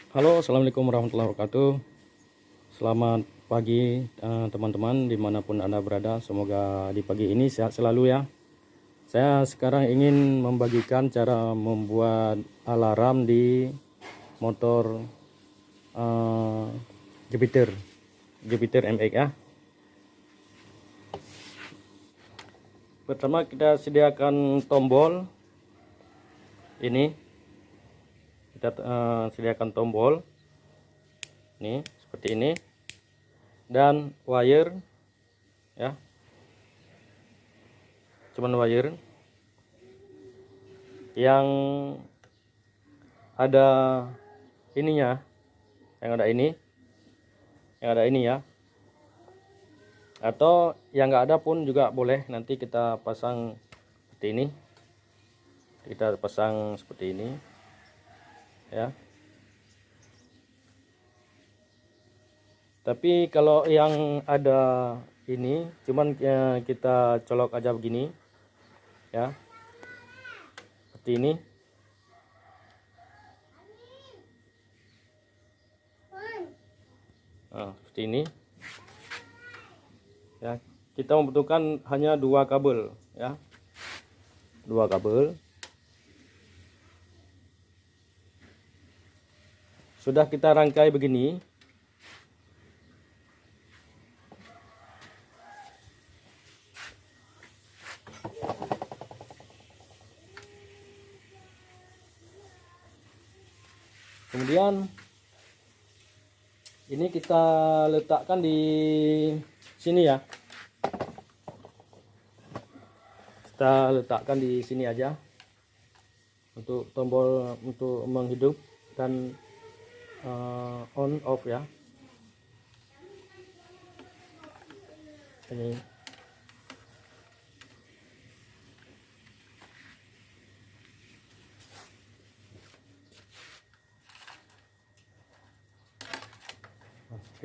Halo, assalamualaikum warahmatullahi wabarakatuh. Selamat pagi teman-teman dimanapun Anda berada. Semoga di pagi ini sehat selalu ya. Saya sekarang ingin membagikan cara membuat alarm di motor uh, Jupiter MX ya. Pertama kita sediakan tombol ini. Kita sediakan tombol ini seperti ini dan wire ya, cuman wire yang ada ininya, yang ada ini ya, atau yang nggak ada pun juga boleh. Nanti kita pasang seperti ini, kita pasang seperti ini ya. Tapi kalau yang ada ini cuman kita colok aja begini ya, seperti ini. Nah, seperti ini ya. Kita membutuhkan hanya dua kabel ya, dua kabel. Sudah kita rangkai begini, kemudian ini kita letakkan di sini ya. Kita letakkan di sini aja untuk tombol untuk menghidup dan on off ya. Ini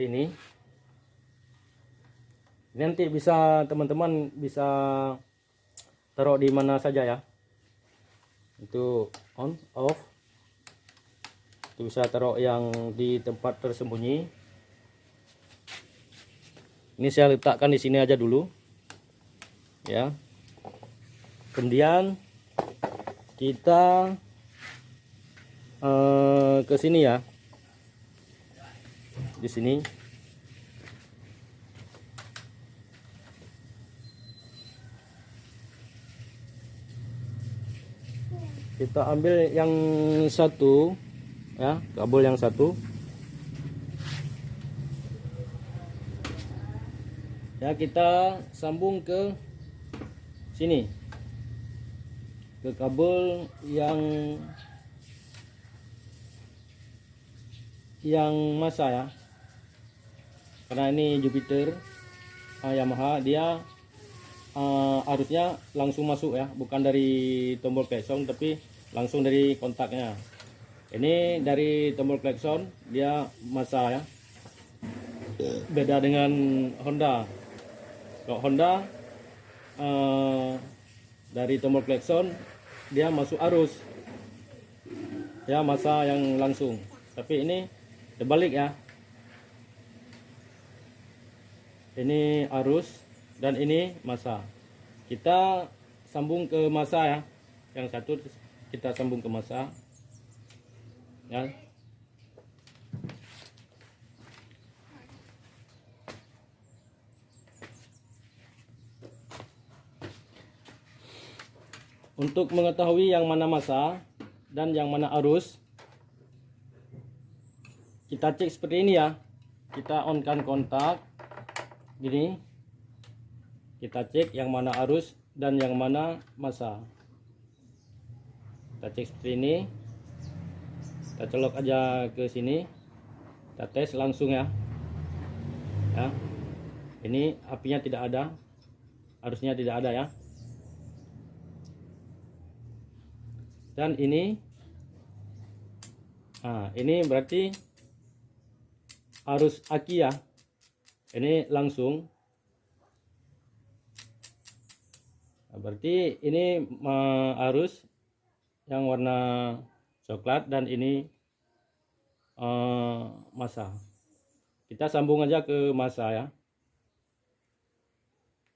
ini nanti bisa teman-teman bisa taruh di mana saja ya. Itu on off, itu bisa taruh yang di tempat tersembunyi. Ini saya letakkan di sini aja dulu ya. Kemudian kita ke sini ya, di sini kita ambil yang satu ya, kabel yang satu ya, kita sambung ke sini, ke kabel yang masa ya. Karena ini Jupiter Yamaha, dia arusnya langsung masuk ya, bukan dari tombol klakson tapi langsung dari kontaknya. Ini dari tombol klakson dia masa ya, beda dengan Honda. Kalau Honda dari tombol klakson dia masuk arus ya, masa yang langsung. Tapi ini terbalik ya, ini arus dan ini masa. Kita sambung ke masa ya, yang satu kita sambung ke masa ya. Untuk mengetahui yang mana masa dan yang mana arus, kita cek seperti ini ya. Kita on-kan kontak gini, kita cek yang mana arus dan yang mana masa. Kita cek seperti ini, kita colok aja ke sini, kita tes langsung ya. Ini apinya tidak ada, arusnya tidak ada ya. Dan ini ini berarti arus aki ya, ini langsung. Berarti ini arus yang warna coklat dan ini massa. Kita sambung aja ke massa ya.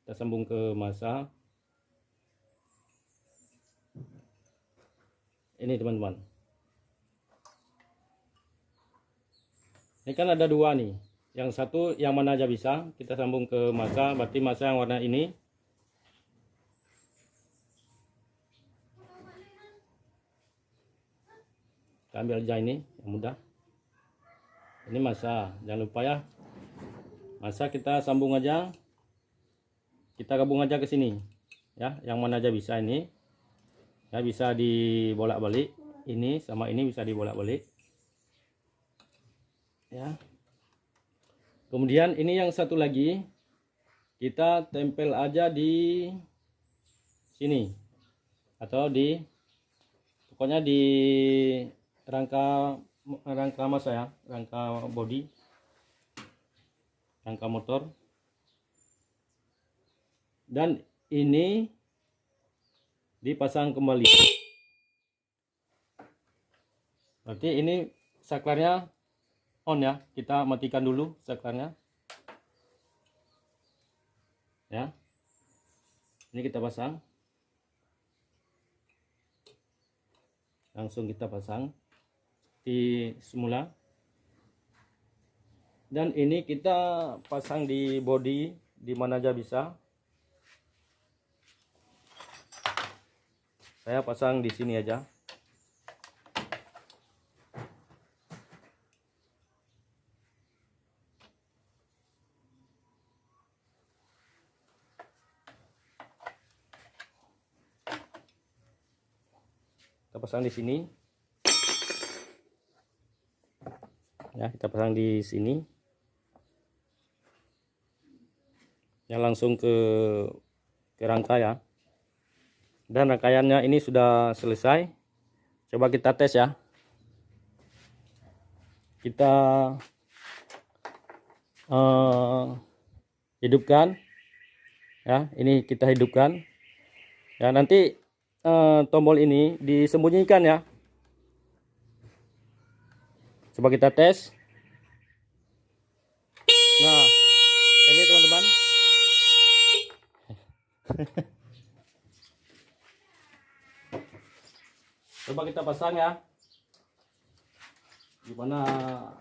Kita sambung ke massa. Ini teman-teman. Ini kan ada dua nih. Yang satu yang mana aja bisa. Kita sambung ke massa. Berarti massa yang warna ini. Kita ambil aja ini yang mudah. Ini massa. Jangan lupa ya. Massa kita sambung aja. Kita gabung aja ke sini. Ya, yang mana aja bisa ini. Ya, bisa dibolak-balik. Ini sama ini bisa dibolak-balik. Ya. Kemudian ini yang satu lagi kita tempel aja di sini atau di pokoknya di rangka massa ya, rangka body, rangka motor. Dan ini dipasang kembali. Berarti ini saklarnya on ya, kita matikan dulu saklarnya ya. Ini kita pasang, langsung kita pasang seperti semula. Dan ini kita pasang di body, di mana aja bisa. Saya pasang di sini aja. Kita pasang di sini. Ya, kita pasang di sini. Ya, langsung ke rangka ya. Dan rangkaiannya ini sudah selesai. Coba kita tes ya. Kita hidupkan. Ya, ini kita hidupkan. Ya, nanti tombol ini disembunyikan ya. Coba kita tes. Nah, ini teman-teman. Coba kita pasang ya. Gimana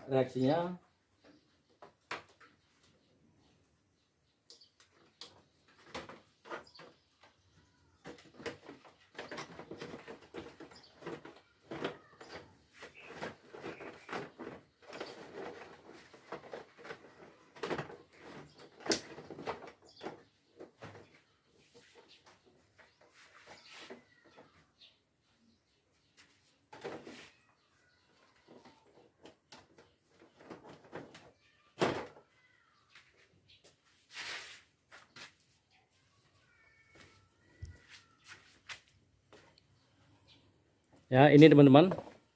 reaksinya? Ya, ini teman-teman,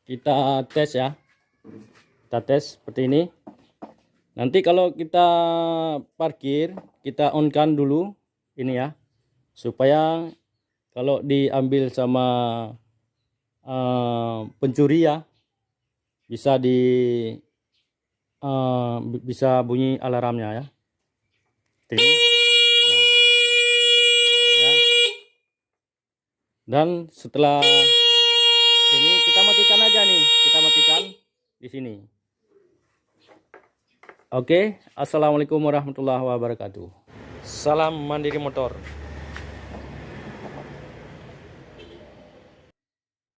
kita tes ya. Kita tes seperti ini. Nanti kalau kita parkir, kita on kan dulu ini ya, supaya kalau diambil sama pencuri ya, bisa bisa bunyi alarmnya ya. Ini. Nah, ya. Dan setelah ini kita matikan aja nih, kita matikan di sini. Oke, assalamualaikum warahmatullahi wabarakatuh. Salam mandiri motor.